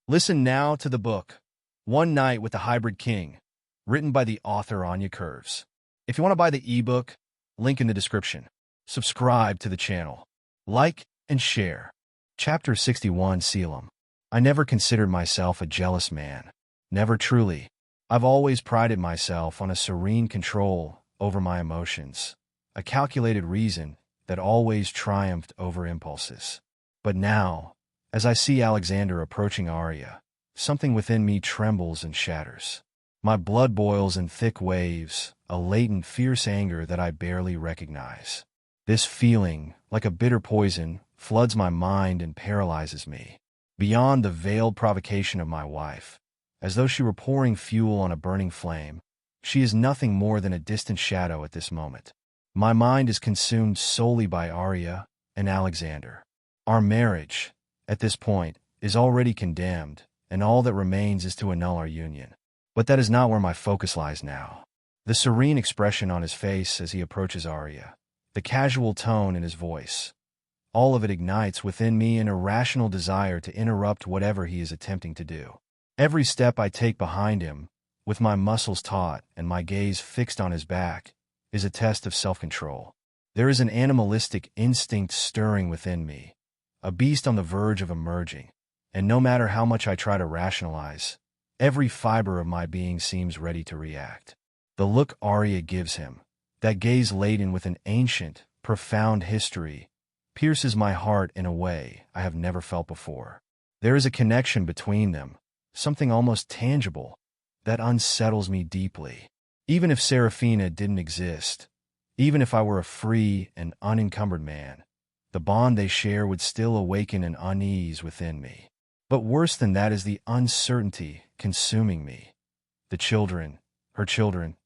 Listen now to the book, One Night with the Hybrid King, written by the author Anya Curves. If you want to buy the ebook, link in the description. Subscribe to the channel. Like and share. Chapter 61, Caelum. I never considered myself a jealous man. Never truly. I've always prided myself on a serene control over my emotions, a calculated reason that always triumphed over impulses. But now, as I see Alexander approaching Aria, something within me trembles and shatters. My blood boils in thick waves, a latent, fierce anger that I barely recognize. This feeling, like a bitter poison, floods my mind and paralyzes me. Beyond the veiled provocation of my wife, as though she were pouring fuel on a burning flame, she is nothing more than a distant shadow at this moment. My mind is consumed solely by Aria and Alexander. Our marriage, at this point, is already condemned, and all that remains is to annul our union. But that is not where my focus lies now. The serene expression on his face as he approaches Aria, the casual tone in his voice, all of it ignites within me an irrational desire to interrupt whatever he is attempting to do. Every step I take behind him, with my muscles taut and my gaze fixed on his back, is a test of self-control. There is an animalistic instinct stirring within me, a beast on the verge of emerging, and no matter how much I try to rationalize, every fiber of my being seems ready to react. The look Aria gives him, that gaze laden with an ancient, profound history, pierces my heart in a way I have never felt before. There is a connection between them, something almost tangible, that unsettles me deeply. Even if Seraphina didn't exist, even if I were a free and unencumbered man, the bond they share would still awaken an unease within me. But worse than that is the uncertainty consuming me. The children, her children,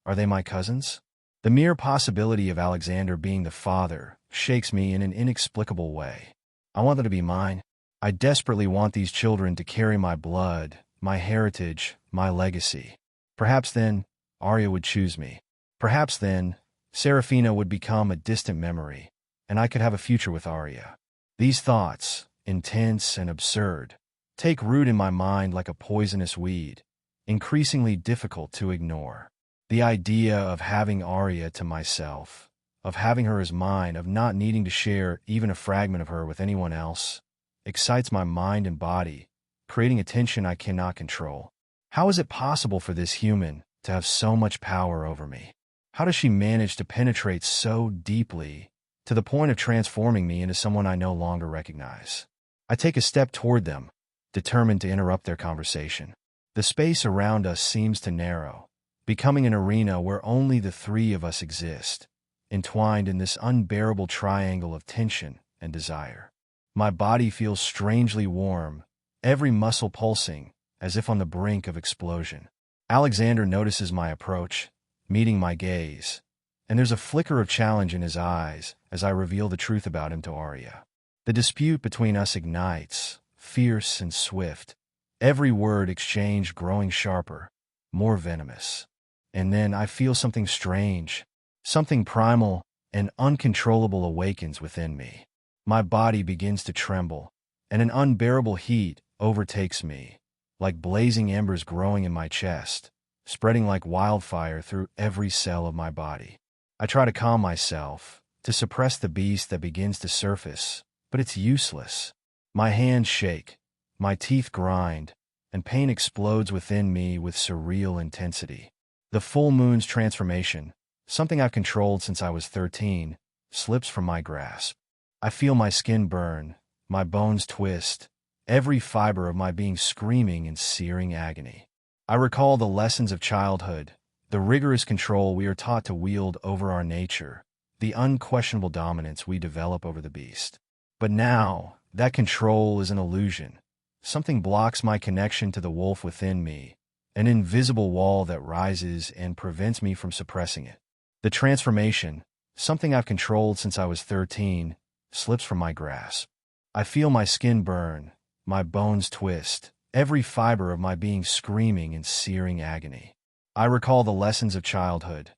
are they my cousins? The mere possibility of Alexander being the father shakes me in an inexplicable way. I want them to be mine. I desperately want these children to carry my blood, my heritage, my legacy. Perhaps then, Aria would choose me. Perhaps then, Seraphina would become a distant memory, and I could have a future with Aria. These thoughts, intense and absurd, take root in my mind like a poisonous weed, increasingly difficult to ignore. The idea of having Aria to myself, of having her as mine, of not needing to share even a fragment of her with anyone else, excites my mind and body, creating a tension I cannot control. How is it possible for this human to have so much power over me? How does she manage to penetrate so deeply to the point of transforming me into someone I no longer recognize? I take a step toward them, determined to interrupt their conversation. The space around us seems to narrow, becoming an arena where only the three of us exist, entwined in this unbearable triangle of tension and desire. My body feels strangely warm, every muscle pulsing, as if on the brink of explosion. Alexander notices my approach, meeting my gaze, and there's a flicker of challenge in his eyes as I reveal the truth about him to Aria. The dispute between us ignites, fierce and swift, every word exchanged growing sharper, more venomous. And then I feel something strange, something primal and uncontrollable awakens within me. My body begins to tremble, and an unbearable heat overtakes me, like blazing embers growing in my chest, spreading like wildfire through every cell of my body. I try to calm myself, to suppress the beast that begins to surface, but it's useless. My hands shake, my teeth grind, and pain explodes within me with surreal intensity. The full moon's transformation, something I've controlled since I was 13, slips from my grasp. I feel my skin burn, my bones twist, every fiber of my being screaming in searing agony. I recall the lessons of childhood, the rigorous control we are taught to wield over our nature, the unquestionable dominance we develop over the beast. But now, that control is an illusion. Something blocks my connection to the wolf within me, an invisible wall that rises and prevents me from suppressing it. The transformation, something I've controlled since I was 13, slips from my grasp. I feel my skin burn, my bones twist, every fiber of my being screaming in searing agony. I recall the lessons of childhood,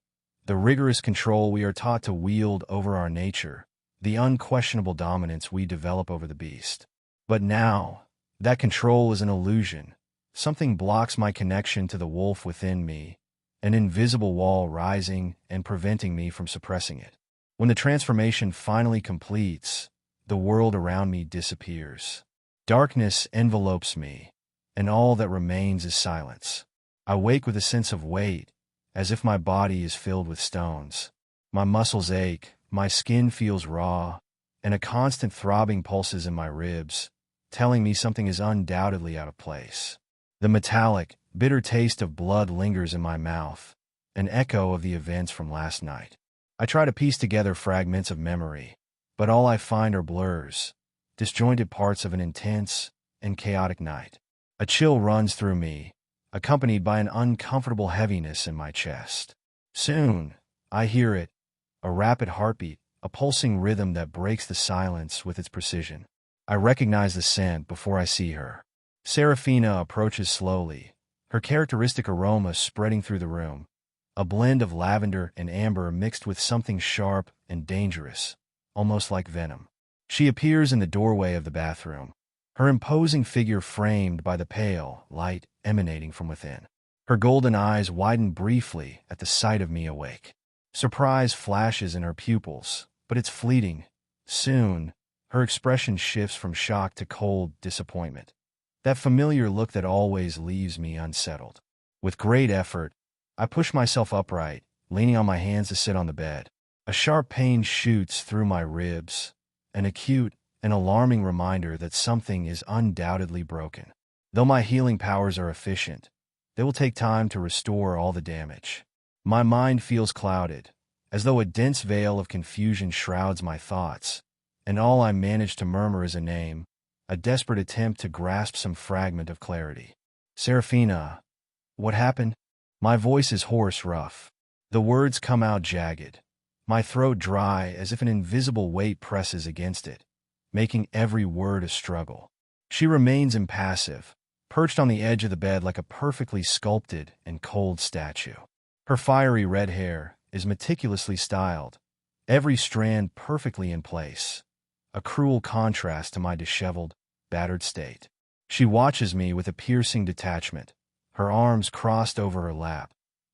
the rigorous control we are taught to wield over our nature, the unquestionable dominance we develop over the beast. But now, That control is an illusion. Something blocks my connection to the wolf within me, an invisible wall rising and preventing me from suppressing it. When the transformation finally completes, the world around me disappears. Darkness envelopes me, and all that remains is silence. I wake with a sense of weight, as if my body is filled with stones. My muscles ache, my skin feels raw, and a constant throbbing pulses in my ribs, telling me something is undoubtedly out of place. The metallic, bitter taste of blood lingers in my mouth, an echo of the events from last night. I try to piece together fragments of memory, but all I find are blurs, disjointed parts of an intense and chaotic night. A chill runs through me, accompanied by an uncomfortable heaviness in my chest. Soon, I hear it, a rapid heartbeat, a pulsing rhythm that breaks the silence with its precision. I recognize the scent before I see her. Seraphina approaches slowly, her characteristic aroma spreading through the room, a blend of lavender and amber mixed with something sharp and dangerous, almost like venom. She appears in the doorway of the bathroom, her imposing figure framed by the pale light emanating from within. Her golden eyes widen briefly at the sight of me awake. Surprise flashes in her pupils, but it's fleeting. Soon, her expression shifts from shock to cold disappointment, that familiar look that always leaves me unsettled. With great effort, I push myself upright, leaning on my hands to sit on the bed. A sharp pain shoots through my ribs, an acute and alarming reminder that something is undoubtedly broken. Though my healing powers are efficient, they will take time to restore all the damage. My mind feels clouded, as though a dense veil of confusion shrouds my thoughts, and all I manage to murmur is a name, a desperate attempt to grasp some fragment of clarity. Seraphina, what happened? My voice is hoarse, rough. The words come out jagged, my throat dry as if an invisible weight presses against it, making every word a struggle. She remains impassive, perched on the edge of the bed like a perfectly sculpted and cold statue. Her fiery red hair is meticulously styled, every strand perfectly in place, a cruel contrast to my disheveled, battered state. She watches me with a piercing detachment, her arms crossed over her lap,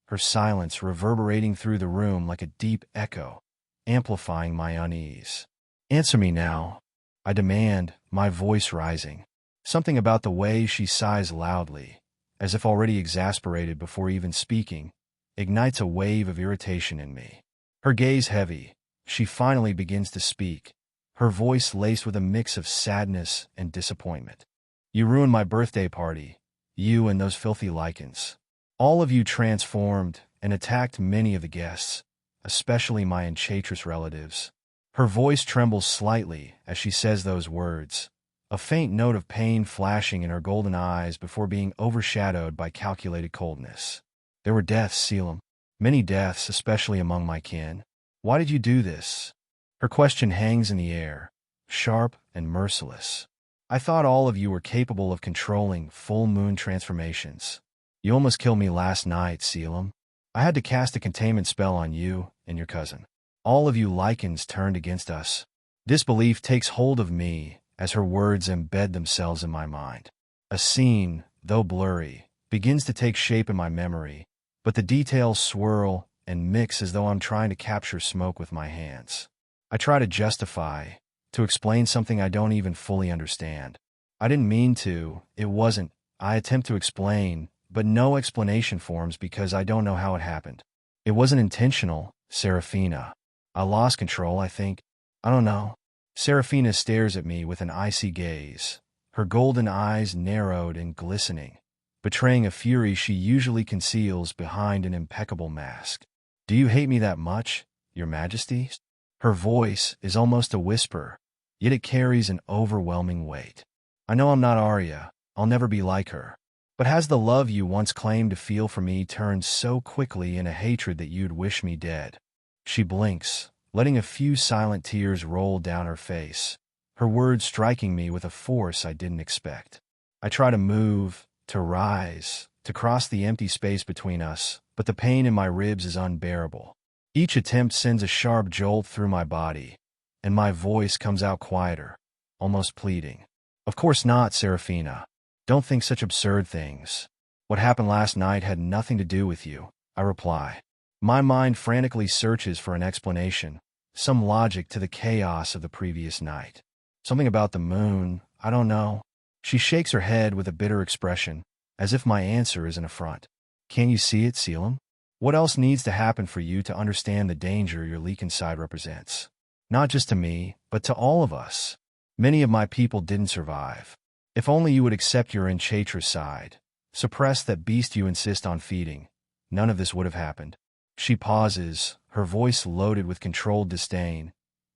her silence reverberating through the room like a deep echo, amplifying my unease. Answer me now, I demand, my voice rising. Something about the way she sighs loudly, as if already exasperated before even speaking, ignites a wave of irritation in me. Her gaze heavy, she finally begins to speak, her voice laced with a mix of sadness and disappointment. You ruined my birthday party, you and those filthy lycans. All of you transformed and attacked many of the guests, especially my enchantress relatives. Her voice trembles slightly as she says those words, a faint note of pain flashing in her golden eyes before being overshadowed by calculated coldness. There were deaths, Caelum. Many deaths, especially among my kin. Why did you do this? Her question hangs in the air, sharp and merciless. I thought all of you were capable of controlling full moon transformations. You almost killed me last night, Caelum. I had to cast a containment spell on you and your cousin. All of you lycans turned against us. This belief takes hold of me as her words embed themselves in my mind. A scene, though blurry, begins to take shape in my memory, but the details swirl and mix as though I'm trying to capture smoke with my hands. I try to justify, to explain something I don't even fully understand. I didn't mean to, it wasn't. I attempt to explain, but no explanation forms because I don't know how it happened. It wasn't intentional, Seraphina. I lost control, I think. I don't know. Seraphina stares at me with an icy gaze, her golden eyes narrowed and glistening, betraying a fury she usually conceals behind an impeccable mask. Do you hate me that much, Your Majesty? Her voice is almost a whisper, yet it carries an overwhelming weight. I know I'm not Aria, I'll never be like her. But has the love you once claimed to feel for me turned so quickly into hatred that you'd wish me dead? She blinks, letting a few silent tears roll down her face, her words striking me with a force I didn't expect. I try to move, to rise, to cross the empty space between us, but the pain in my ribs is unbearable. Each attempt sends a sharp jolt through my body, and my voice comes out quieter, almost pleading. Of course not, Seraphina. Don't think such absurd things. What happened last night had nothing to do with you, I reply. My mind frantically searches for an explanation, some logic to the chaos of the previous night. Something about the moon, I don't know. She shakes her head with a bitter expression, as if my answer is an affront. Can't you see it, Caelum? What else needs to happen for you to understand the danger your lycan side represents? Not just to me, but to all of us. Many of my people didn't survive. If only you would accept your enchantress side, suppress that beast you insist on feeding, none of this would have happened. She pauses, her voice loaded with controlled disdain,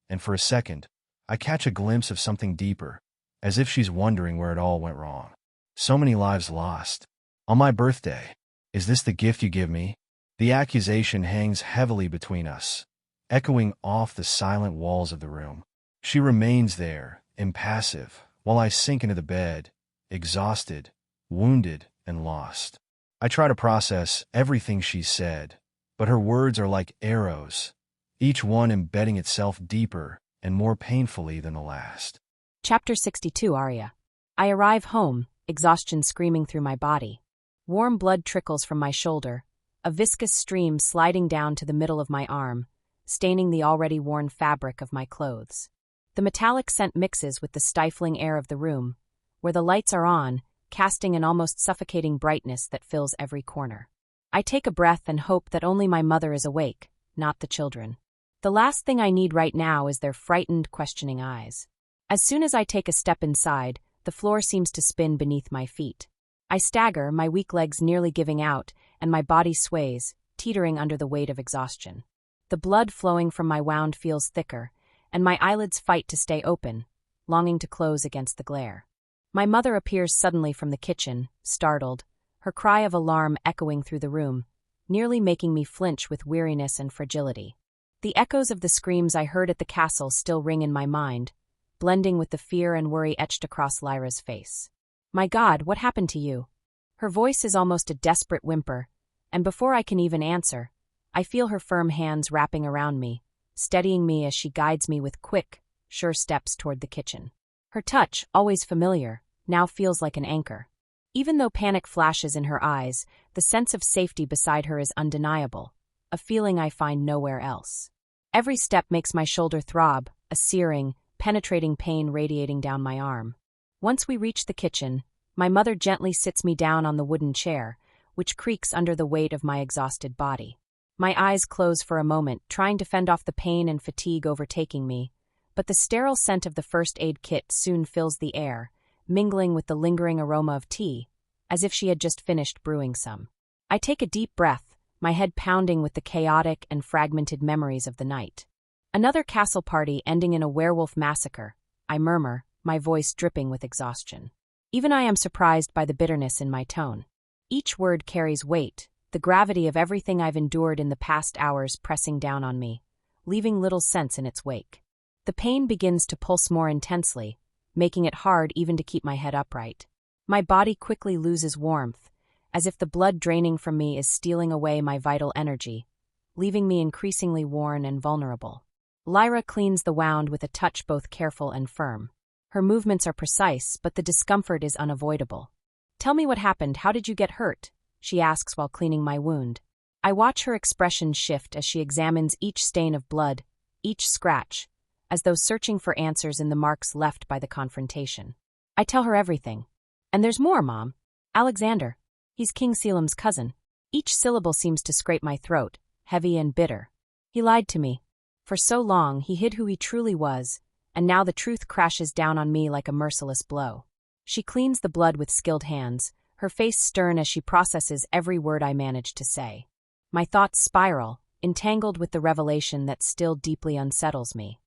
and for a second, I catch a glimpse of something deeper, as if she's wondering where it all went wrong. So many lives lost. On my birthday. Is this the gift you give me? The accusation hangs heavily between us, echoing off the silent walls of the room. She remains there, impassive, while I sink into the bed, exhausted, wounded, and lost. I try to process everything she said, but her words are like arrows, each one embedding itself deeper and more painfully than the last. Chapter 62, Aria. I arrive home, exhaustion screaming through my body. Warm blood trickles from my shoulder, a viscous stream sliding down to the middle of my arm, staining the already worn fabric of my clothes. The metallic scent mixes with the stifling air of the room, where the lights are on, casting an almost suffocating brightness that fills every corner. I take a breath and hope that only my mother is awake, not the children. The last thing I need right now is their frightened, questioning eyes. As soon as I take a step inside, the floor seems to spin beneath my feet. I stagger, my weak legs nearly giving out, and my body sways, teetering under the weight of exhaustion. The blood flowing from my wound feels thicker, and my eyelids fight to stay open, longing to close against the glare. My mother appears suddenly from the kitchen, startled, her cry of alarm echoing through the room, nearly making me flinch with weariness and fragility. The echoes of the screams I heard at the castle still ring in my mind, blending with the fear and worry etched across Lyra's face. My God, what happened to you? Her voice is almost a desperate whimper, and before I can even answer, I feel her firm hands wrapping around me, steadying me as she guides me with quick, sure steps toward the kitchen. Her touch, always familiar, now feels like an anchor. Even though panic flashes in her eyes, the sense of safety beside her is undeniable, a feeling I find nowhere else. Every step makes my shoulder throb, a searing, penetrating pain radiating down my arm. Once we reach the kitchen, my mother gently sits me down on the wooden chair, which creaks under the weight of my exhausted body. My eyes close for a moment, trying to fend off the pain and fatigue overtaking me, but the sterile scent of the first aid kit soon fills the air, mingling with the lingering aroma of tea, as if she had just finished brewing some. I take a deep breath, my head pounding with the chaotic and fragmented memories of the night. Another castle party ending in a werewolf massacre, I murmur, my voice dripping with exhaustion. Even I am surprised by the bitterness in my tone. Each word carries weight, the gravity of everything I've endured in the past hours pressing down on me, leaving little sense in its wake. The pain begins to pulse more intensely, making it hard even to keep my head upright. My body quickly loses warmth, as if the blood draining from me is stealing away my vital energy, leaving me increasingly worn and vulnerable. Lyra cleans the wound with a touch both careful and firm. Her movements are precise, but the discomfort is unavoidable. "Tell me what happened, how did you get hurt?" she asks while cleaning my wound. I watch her expression shift as she examines each stain of blood, each scratch, as though searching for answers in the marks left by the confrontation. I tell her everything. "And there's more, Mom. Alexander. He's King Caelum's cousin." Each syllable seems to scrape my throat, heavy and bitter. He lied to me. For so long, he hid who he truly was, and now the truth crashes down on me like a merciless blow. She cleans the blood with skilled hands, her face stern as she processes every word I manage to say. My thoughts spiral, entangled with the revelation that still deeply unsettles me.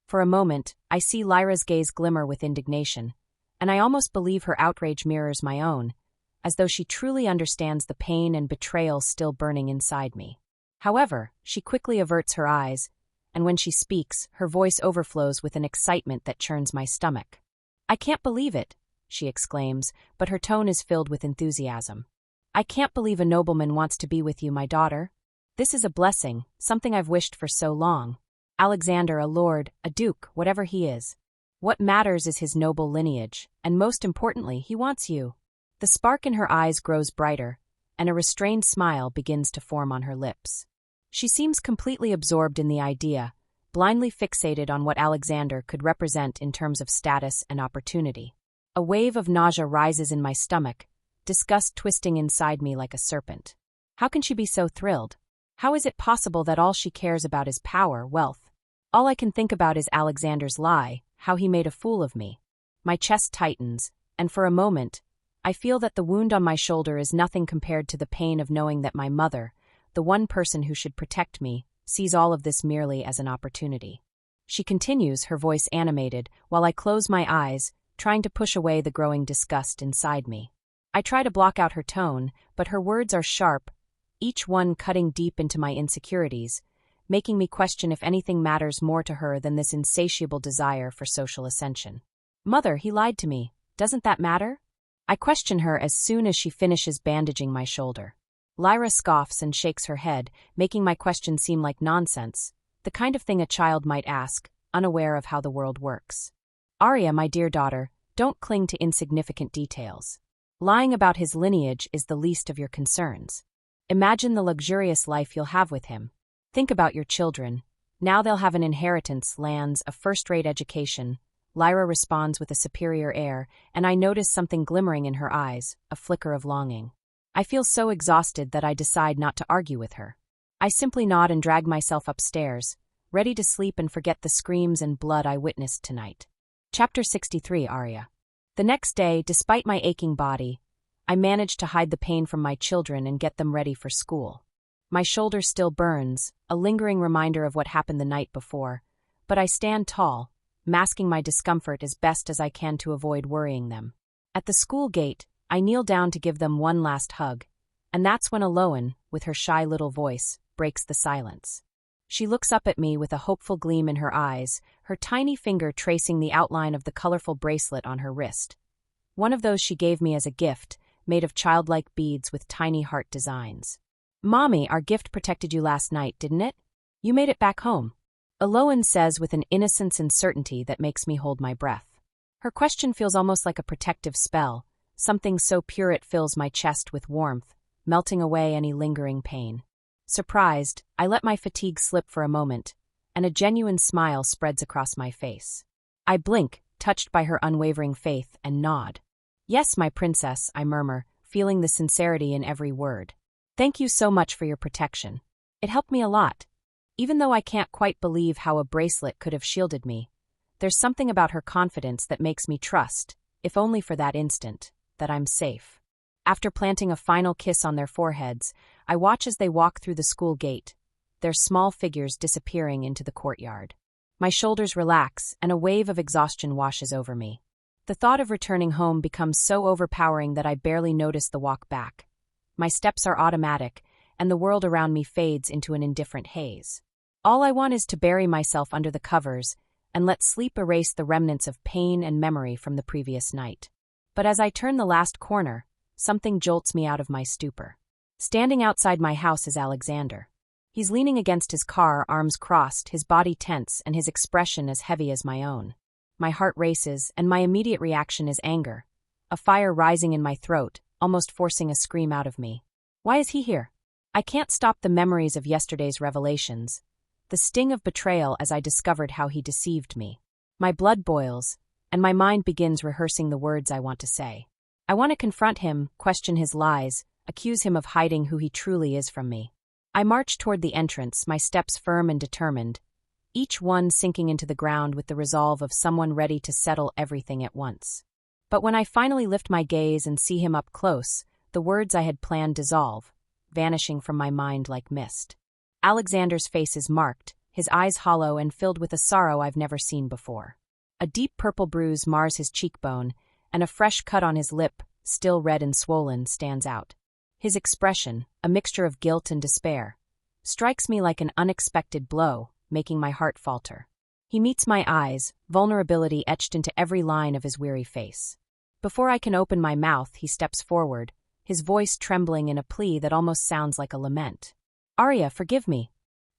For a moment, I see Lyra's gaze glimmer with indignation, and I almost believe her outrage mirrors my own, as though she truly understands the pain and betrayal still burning inside me. However, she quickly averts her eyes, and when she speaks, her voice overflows with an excitement that churns my stomach. "I can't believe it," she exclaims, but her tone is filled with enthusiasm. "I can't believe a nobleman wants to be with you, my daughter. This is a blessing, something I've wished for so long. Alexander, a lord, a duke, whatever he is. What matters is his noble lineage, and most importantly, he wants you. The spark in her eyes grows brighter, and a restrained smile begins to form on her lips. She seems completely absorbed in the idea, blindly fixated on what Alexander could represent in terms of status and opportunity. A wave of nausea rises in my stomach, disgust twisting inside me like a serpent. How can she be so thrilled? How is it possible that all she cares about is power, wealth? All I can think about is Alexander's lie, how he made a fool of me. My chest tightens, and for a moment, I feel that the wound on my shoulder is nothing compared to the pain of knowing that my mother, the one person who should protect me, sees all of this merely as an opportunity. She continues, her voice animated, while I close my eyes, trying to push away the growing disgust inside me. I try to block out her tone, but her words are sharp, each one cutting deep into my insecurities, making me question if anything matters more to her than this insatiable desire for social ascension. Mother, he lied to me. Doesn't that matter? I question her as soon as she finishes bandaging my shoulder. Lyra scoffs and shakes her head, making my question seem like nonsense, the kind of thing a child might ask, unaware of how the world works. Aria, my dear daughter, don't cling to insignificant details. Lying about his lineage is the least of your concerns. Imagine the luxurious life you'll have with him. Think about your children. Now they'll have an inheritance, lands, a first-rate education. Lyra responds with a superior air, and I notice something glimmering in her eyes, a flicker of longing. I feel so exhausted that I decide not to argue with her. I simply nod and drag myself upstairs, ready to sleep and forget the screams and blood I witnessed tonight. Chapter 63, Aria. The next day, despite my aching body, I managed to hide the pain from my children and get them ready for school. My shoulder still burns, a lingering reminder of what happened the night before, but I stand tall, masking my discomfort as best as I can to avoid worrying them. At the school gate, I kneel down to give them one last hug, and that's when Aloan, with her shy little voice, breaks the silence. She looks up at me with a hopeful gleam in her eyes, her tiny finger tracing the outline of the colorful bracelet on her wrist. One of those she gave me as a gift, made of childlike beads with tiny heart designs. Mommy, our gift protected you last night, didn't it? You made it back home. Aloan says with an innocence and certainty that makes me hold my breath. Her question feels almost like a protective spell, something so pure it fills my chest with warmth, melting away any lingering pain. Surprised, I let my fatigue slip for a moment, and a genuine smile spreads across my face. I blink, touched by her unwavering faith, and nod. Yes, my princess, I murmur, feeling the sincerity in every word. Thank you so much for your protection. It helped me a lot. Even though I can't quite believe how a bracelet could have shielded me, there's something about her confidence that makes me trust, if only for that instant, that I'm safe. After planting a final kiss on their foreheads, I watch as they walk through the school gate, their small figures disappearing into the courtyard. My shoulders relax, and a wave of exhaustion washes over me. The thought of returning home becomes so overpowering that I barely notice the walk back. My steps are automatic, and the world around me fades into an indifferent haze. All I want is to bury myself under the covers and let sleep erase the remnants of pain and memory from the previous night. But as I turn the last corner, something jolts me out of my stupor. Standing outside my house is Alexander. He's leaning against his car, arms crossed, his body tense, and his expression as heavy as my own. My heart races, and my immediate reaction is anger, a fire rising in my throat, almost forcing a scream out of me. Why is he here? I can't stop the memories of yesterday's revelations, the sting of betrayal as I discovered how he deceived me. My blood boils, and my mind begins rehearsing the words I want to say. I want to confront him, question his lies, accuse him of hiding who he truly is from me. I march toward the entrance, my steps firm and determined, each one sinking into the ground with the resolve of someone ready to settle everything at once. But when I finally lift my gaze and see him up close, the words I had planned dissolve, vanishing from my mind like mist. Alexander's face is marked, his eyes hollow and filled with a sorrow I've never seen before. A deep purple bruise mars his cheekbone, and a fresh cut on his lip, still red and swollen, stands out. His expression, a mixture of guilt and despair, strikes me like an unexpected blow, making my heart falter. He meets my eyes, vulnerability etched into every line of his weary face. Before I can open my mouth, he steps forward, his voice trembling in a plea that almost sounds like a lament. Aria, forgive me.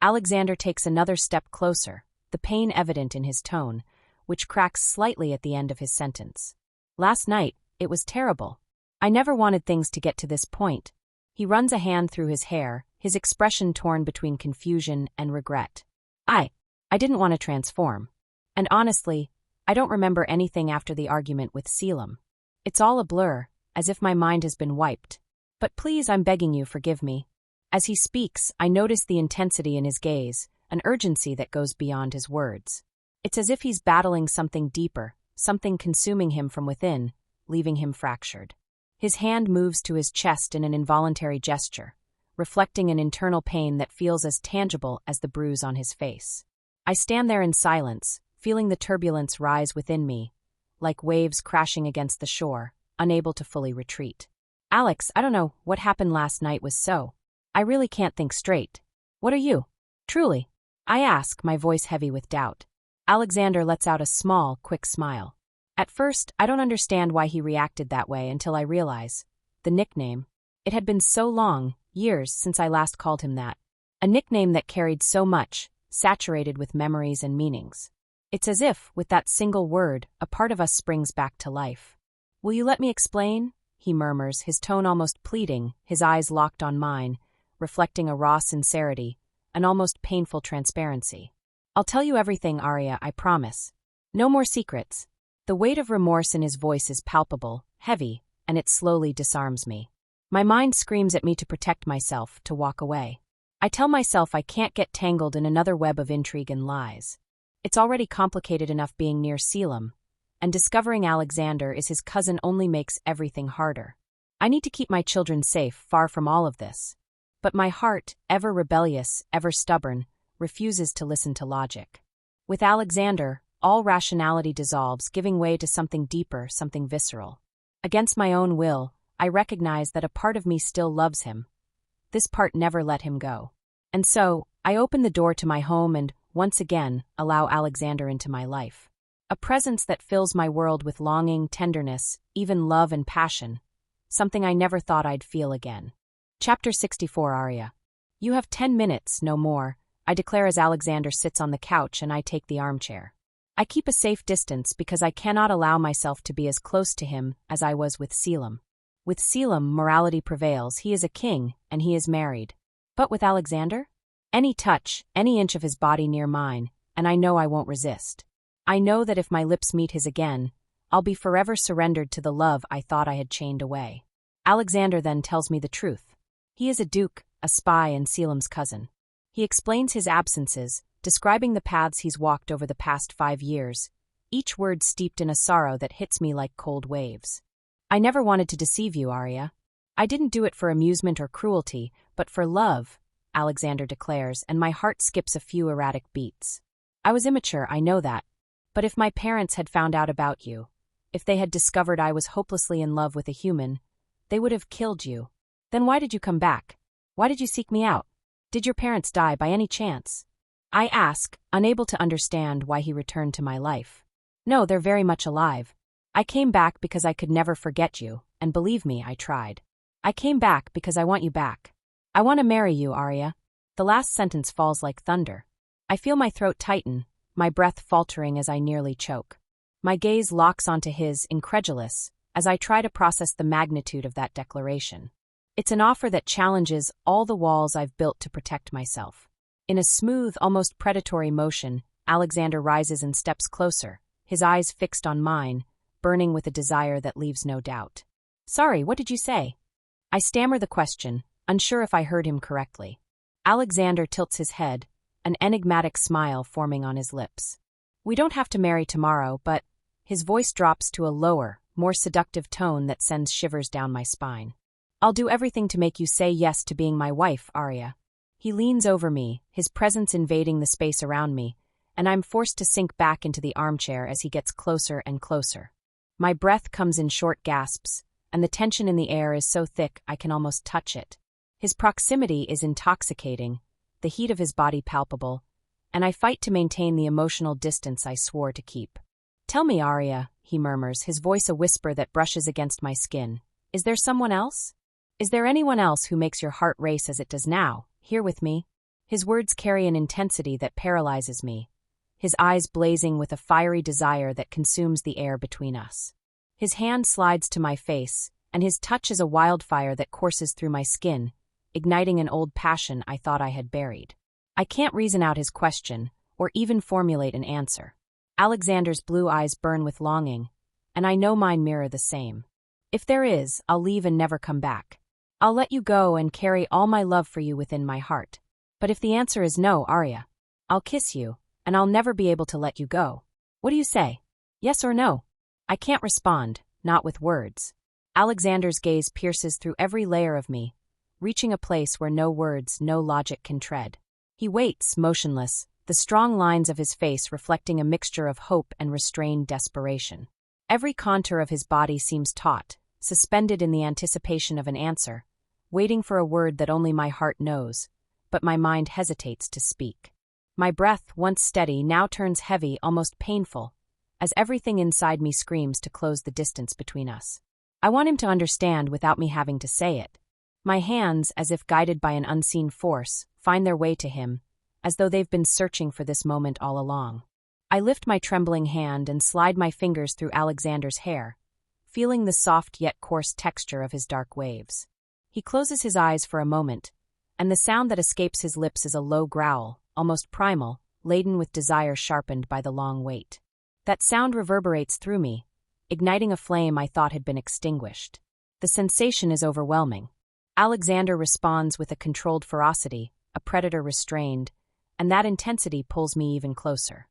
Alexander takes another step closer, the pain evident in his tone, which cracks slightly at the end of his sentence. Last night, it was terrible. I never wanted things to get to this point. He runs a hand through his hair, his expression torn between confusion and regret. I didn't want to transform. And honestly, I don't remember anything after the argument with Caelum. It's all a blur, as if my mind has been wiped. But please, I'm begging you, forgive me. As he speaks, I notice the intensity in his gaze, an urgency that goes beyond his words. It's as if he's battling something deeper, something consuming him from within, leaving him fractured. His hand moves to his chest in an involuntary gesture, reflecting an internal pain that feels as tangible as the bruise on his face. I stand there in silence, feeling the turbulence rise within me, like waves crashing against the shore, unable to fully retreat. Alex, I don't know, what happened last night was so. I really can't think straight. What are you? Truly? I ask, my voice heavy with doubt. Alexander lets out a small, quick smile. At first, I don't understand why he reacted that way until I realize. The nickname. It had been so long, years, since I last called him that. A nickname that carried so much, saturated with memories and meanings. It's as if, with that single word, a part of us springs back to life. Will you let me explain? He murmurs, his tone almost pleading, his eyes locked on mine, reflecting a raw sincerity, an almost painful transparency. I'll tell you everything, Aria, I promise. No more secrets. The weight of remorse in his voice is palpable, heavy, and it slowly disarms me. My mind screams at me to protect myself, to walk away. I tell myself I can't get tangled in another web of intrigue and lies. It's already complicated enough being near Caelum, and discovering Alexander is his cousin only makes everything harder. I need to keep my children safe, far from all of this. But my heart, ever rebellious, ever stubborn, refuses to listen to logic. With Alexander, all rationality dissolves, giving way to something deeper, something visceral. Against my own will, I recognize that a part of me still loves him. This part never let him go. And so, I open the door to my home and, once again, allow Alexander into my life. A presence that fills my world with longing, tenderness, even love and passion. Something I never thought I'd feel again. Chapter 64 Aria. You have 10 minutes, no more, I declare as Alexander sits on the couch and I take the armchair. I keep a safe distance because I cannot allow myself to be as close to him as I was with Caelum. With Caelum, morality prevails, he is a king, and he is married. But with Alexander? Any touch, any inch of his body near mine, and I know I won't resist. I know that if my lips meet his again, I'll be forever surrendered to the love I thought I had chained away. Alexander then tells me the truth. He is a duke, a spy, and Caelum's cousin. He explains his absences, describing the paths he's walked over the past 5 years, each word steeped in a sorrow that hits me like cold waves. I never wanted to deceive you, Aria. I didn't do it for amusement or cruelty, but for love, Alexander declares, and my heart skips a few erratic beats. I was immature, I know that. But if my parents had found out about you, if they had discovered I was hopelessly in love with a human, they would have killed you. Then why did you come back? Why did you seek me out? Did your parents die by any chance? I ask, unable to understand why he returned to my life. No, they're very much alive. I came back because I could never forget you, and believe me, I tried. I came back because I want you back. I want to marry you, Aria. The last sentence falls like thunder. I feel my throat tighten, my breath faltering as I nearly choke. My gaze locks onto his, incredulous, as I try to process the magnitude of that declaration. It's an offer that challenges all the walls I've built to protect myself. In a smooth, almost predatory motion, Alexander rises and steps closer, his eyes fixed on mine, burning with a desire that leaves no doubt. Sorry, what did you say? I stammer the question, unsure if I heard him correctly. Alexander tilts his head, an enigmatic smile forming on his lips. We don't have to marry tomorrow, but... His voice drops to a lower, more seductive tone that sends shivers down my spine. I'll do everything to make you say yes to being my wife, Aria. He leans over me, his presence invading the space around me, and I'm forced to sink back into the armchair as he gets closer and closer. My breath comes in short gasps, and the tension in the air is so thick I can almost touch it. His proximity is intoxicating, the heat of his body palpable, and I fight to maintain the emotional distance I swore to keep. Tell me, Aria, he murmurs, his voice a whisper that brushes against my skin. Is there someone else? Is there anyone else who makes your heart race as it does now, here with me? His words carry an intensity that paralyzes me, his eyes blazing with a fiery desire that consumes the air between us. His hand slides to my face, and his touch is a wildfire that courses through my skin, igniting an old passion I thought I had buried. I can't reason out his question, or even formulate an answer. Alexander's blue eyes burn with longing, and I know mine mirror the same. If there is, I'll leave and never come back. I'll let you go and carry all my love for you within my heart. But if the answer is no, Aria, I'll kiss you, and I'll never be able to let you go. What do you say? Yes or no? I can't respond, not with words. Alexander's gaze pierces through every layer of me, reaching a place where no words, no logic can tread. He waits, motionless, the strong lines of his face reflecting a mixture of hope and restrained desperation. Every contour of his body seems taut, suspended in the anticipation of an answer, waiting for a word that only my heart knows, but my mind hesitates to speak. My breath, once steady, now turns heavy, almost painful, as everything inside me screams to close the distance between us. I want him to understand without me having to say it. My hands, as if guided by an unseen force, find their way to him, as though they've been searching for this moment all along. I lift my trembling hand and slide my fingers through Alexander's hair, feeling the soft yet coarse texture of his dark waves. He closes his eyes for a moment, and the sound that escapes his lips is a low growl, almost primal, laden with desire sharpened by the long wait. That sound reverberates through me, igniting a flame I thought had been extinguished. The sensation is overwhelming. Alexander responds with a controlled ferocity, a predator restrained, and that intensity pulls me even closer.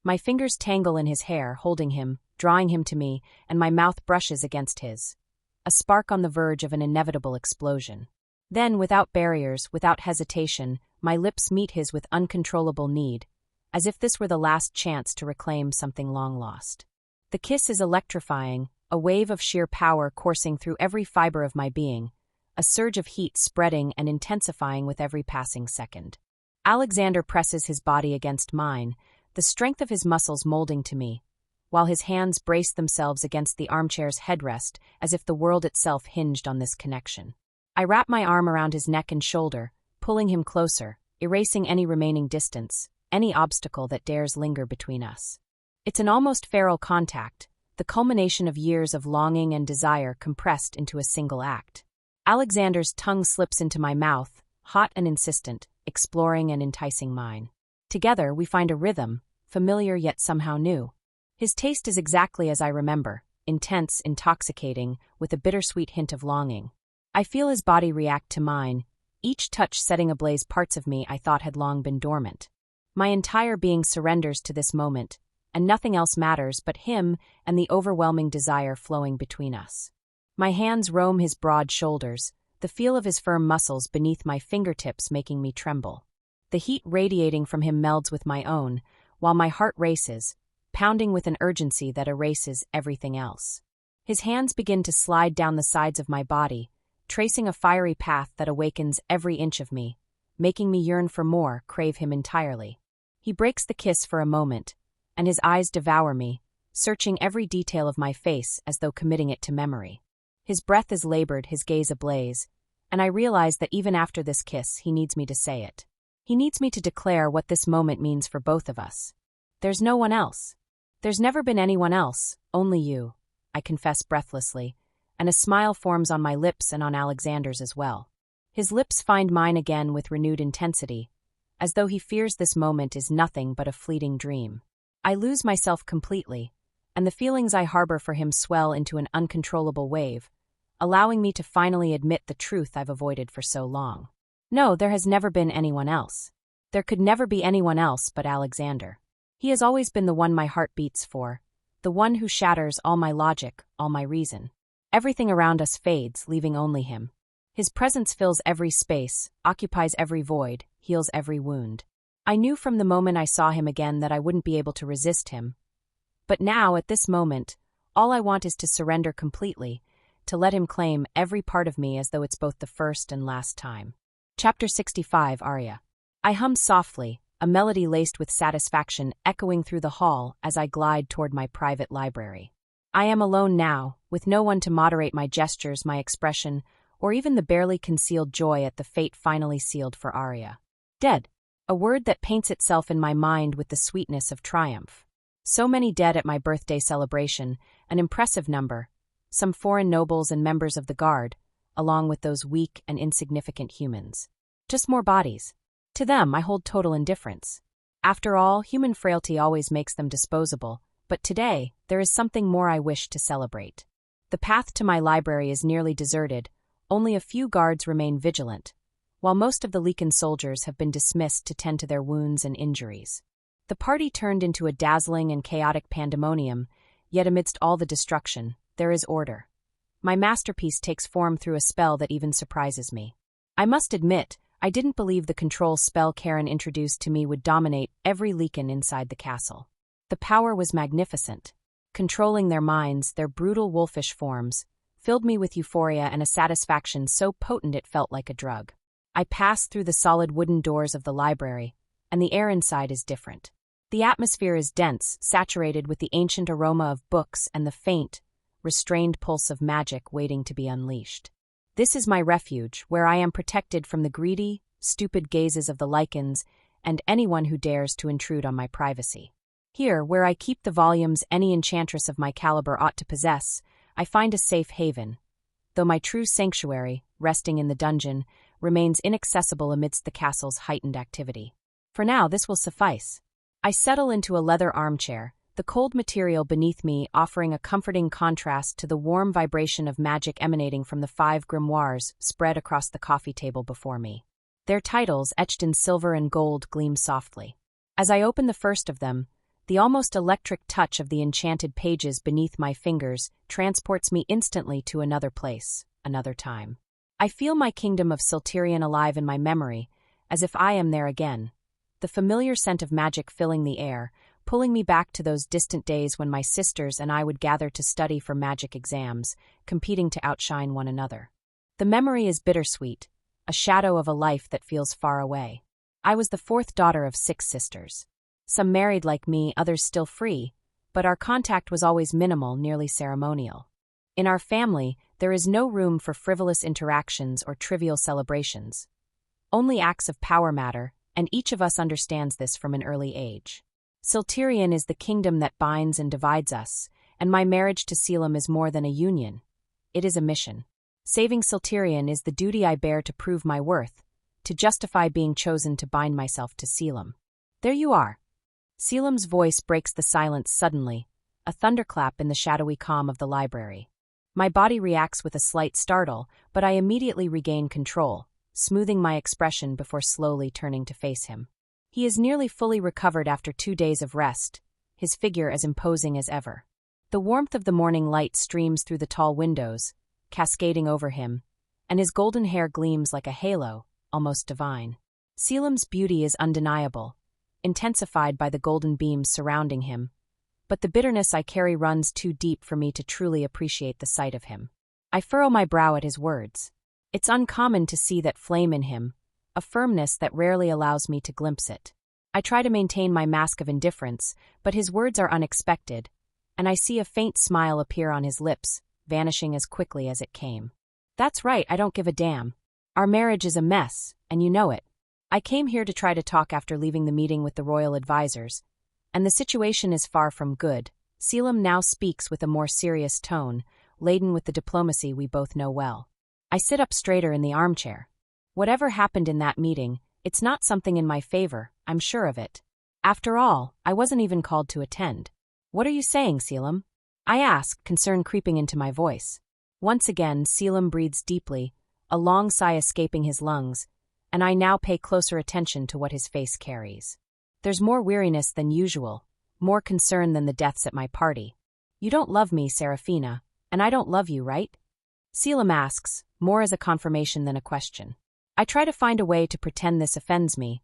My fingers tangle in his hair, holding him, drawing him to me, and my mouth brushes against his, a spark on the verge of an inevitable explosion. Then, without barriers, without hesitation, my lips meet his with uncontrollable need, as if this were the last chance to reclaim something long lost. The kiss is electrifying, a wave of sheer power coursing through every fiber of my being, a surge of heat spreading and intensifying with every passing second. Alexander presses his body against mine, the strength of his muscles molding to me, while his hands brace themselves against the armchair's headrest as if the world itself hinged on this connection. I wrap my arm around his neck and shoulder, pulling him closer, erasing any remaining distance, any obstacle that dares linger between us. It's an almost feral contact, the culmination of years of longing and desire compressed into a single act. Alexander's tongue slips into my mouth, hot and insistent, exploring and enticing mine. Together, we find a rhythm, familiar yet somehow new. His taste is exactly as I remember, intense, intoxicating, with a bittersweet hint of longing. I feel his body react to mine, each touch setting ablaze parts of me I thought had long been dormant. My entire being surrenders to this moment, and nothing else matters but him and the overwhelming desire flowing between us. My hands roam his broad shoulders, the feel of his firm muscles beneath my fingertips making me tremble. The heat radiating from him melds with my own, while my heart races, pounding with an urgency that erases everything else. His hands begin to slide down the sides of my body, tracing a fiery path that awakens every inch of me, making me yearn for more, crave him entirely. He breaks the kiss for a moment, and his eyes devour me, searching every detail of my face as though committing it to memory. His breath is labored, his gaze ablaze, and I realize that even after this kiss, he needs me to say it. He needs me to declare what this moment means for both of us. There's no one else. There's never been anyone else, only you, I confess breathlessly, and a smile forms on my lips and on Alexander's as well. His lips find mine again with renewed intensity, as though he fears this moment is nothing but a fleeting dream. I lose myself completely, and the feelings I harbor for him swell into an uncontrollable wave, allowing me to finally admit the truth I've avoided for so long. No, there has never been anyone else. There could never be anyone else but Alexander. He has always been the one my heart beats for, the one who shatters all my logic, all my reason. Everything around us fades, leaving only him. His presence fills every space, occupies every void, heals every wound. I knew from the moment I saw him again that I wouldn't be able to resist him. But now, at this moment, all I want is to surrender completely, to let him claim every part of me as though it's both the first and last time. Chapter 65, Aria. I hum softly, a melody laced with satisfaction echoing through the hall as I glide toward my private library. I am alone now, with no one to moderate my gestures, my expression, or even the barely concealed joy at the fate finally sealed for Aria. Dead. A word that paints itself in my mind with the sweetness of triumph. So many dead at my birthday celebration, an impressive number, some foreign nobles and members of the guard, along with those weak and insignificant humans. Just more bodies. To them, I hold total indifference. After all, human frailty always makes them disposable, but today, there is something more I wish to celebrate. The path to my library is nearly deserted, only a few guards remain vigilant, while most of the lycan soldiers have been dismissed to tend to their wounds and injuries. The party turned into a dazzling and chaotic pandemonium, yet amidst all the destruction, there is order. My masterpiece takes form through a spell that even surprises me. I must admit, I didn't believe the control spell Karen introduced to me would dominate every lycan inside the castle. The power was magnificent. Controlling their minds, their brutal wolfish forms, filled me with euphoria and a satisfaction so potent it felt like a drug. I passed through the solid wooden doors of the library, and the air inside is different. The atmosphere is dense, saturated with the ancient aroma of books and the faint, restrained pulse of magic waiting to be unleashed. This is my refuge, where I am protected from the greedy, stupid gazes of the lycans and anyone who dares to intrude on my privacy. Here, where I keep the volumes any enchantress of my caliber ought to possess, I find a safe haven, though my true sanctuary, resting in the dungeon, remains inaccessible amidst the castle's heightened activity. For now, this will suffice. I settle into a leather armchair, the cold material beneath me offering a comforting contrast to the warm vibration of magic emanating from the 5 grimoires spread across the coffee table before me. Their titles, etched in silver and gold, gleam softly. As I open the first of them, the almost electric touch of the enchanted pages beneath my fingers transports me instantly to another place, another time. I feel my kingdom of Syltirion alive in my memory, as if I am there again, the familiar scent of magic filling the air, pulling me back to those distant days when my sisters and I would gather to study for magic exams, competing to outshine one another. The memory is bittersweet, a shadow of a life that feels far away. I was the 4th daughter of 6 sisters. Some married like me, others still free, but our contact was always minimal, nearly ceremonial. In our family, there is no room for frivolous interactions or trivial celebrations. Only acts of power matter, and each of us understands this from an early age. Syltirion is the kingdom that binds and divides us, and my marriage to Caelum is more than a union. It is a mission. Saving Syltirion is the duty I bear to prove my worth, to justify being chosen to bind myself to Caelum. There you are. Caelum's voice breaks the silence suddenly, a thunderclap in the shadowy calm of the library. My body reacts with a slight startle, but I immediately regain control, smoothing my expression before slowly turning to face him. He is nearly fully recovered after 2 days of rest, his figure as imposing as ever. The warmth of the morning light streams through the tall windows, cascading over him, and his golden hair gleams like a halo, almost divine. Caelum's beauty is undeniable, intensified by the golden beams surrounding him, but the bitterness I carry runs too deep for me to truly appreciate the sight of him. I furrow my brow at his words. It's uncommon to see that flame in him, a firmness that rarely allows me to glimpse it. I try to maintain my mask of indifference, but his words are unexpected, and I see a faint smile appear on his lips, vanishing as quickly as it came. That's right, I don't give a damn. Our marriage is a mess, and you know it. I came here to try to talk after leaving the meeting with the royal advisors, and the situation is far from good. Caelum now speaks with a more serious tone, laden with the diplomacy we both know well. I sit up straighter in the armchair. Whatever happened in that meeting, it's not something in my favor, I'm sure of it. After all, I wasn't even called to attend. What are you saying, Caelum? I ask, concern creeping into my voice. Once again, Caelum breathes deeply, a long sigh escaping his lungs, and I now pay closer attention to what his face carries. There's more weariness than usual, more concern than the deaths at my party. You don't love me, Seraphina, and I don't love you, right? Caelum asks, more as a confirmation than a question. I try to find a way to pretend this offends me,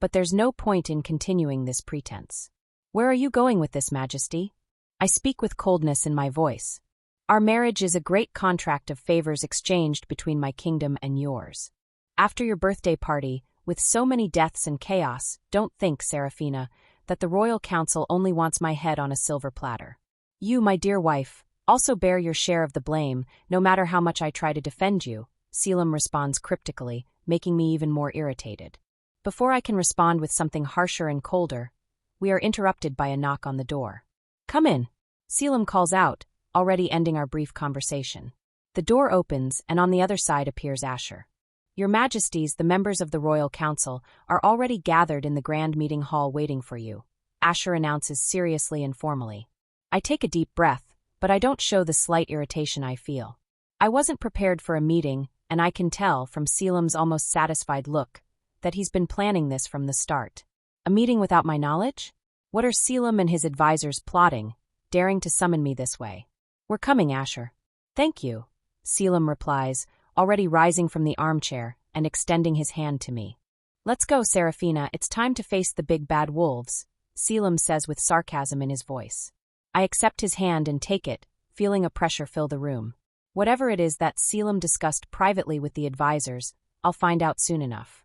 but there's no point in continuing this pretense. Where are you going with this, Majesty? I speak with coldness in my voice. Our marriage is a great contract of favors exchanged between my kingdom and yours. After your birthday party, with so many deaths and chaos, don't think, Seraphina, that the royal council only wants my head on a silver platter. You, my dear wife, also bear your share of the blame, no matter how much I try to defend you, Caelum responds cryptically, making me even more irritated. Before I can respond with something harsher and colder, we are interrupted by a knock on the door. "Come in," Caelum calls out, already ending our brief conversation. The door opens, and on the other side appears Asher. "Your Majesties, the members of the Royal Council, are already gathered in the grand meeting hall waiting for you," Asher announces seriously and formally. I take a deep breath, but I don't show the slight irritation I feel. I wasn't prepared for a meeting, and I can tell, from Caelum's almost satisfied look, that he's been planning this from the start. A meeting without my knowledge? What are Caelum and his advisors plotting, daring to summon me this way? "We're coming, Asher." "Thank you," Caelum replies, already rising from the armchair and extending his hand to me. "Let's go, Seraphina, it's time to face the big bad wolves," Caelum says with sarcasm in his voice. I accept his hand and take it, feeling a pressure fill the room. Whatever it is that Caelum discussed privately with the advisors, I'll find out soon enough.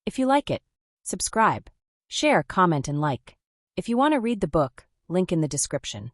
If you like it, subscribe, share, comment, and like. If you want to read the book, link in the description.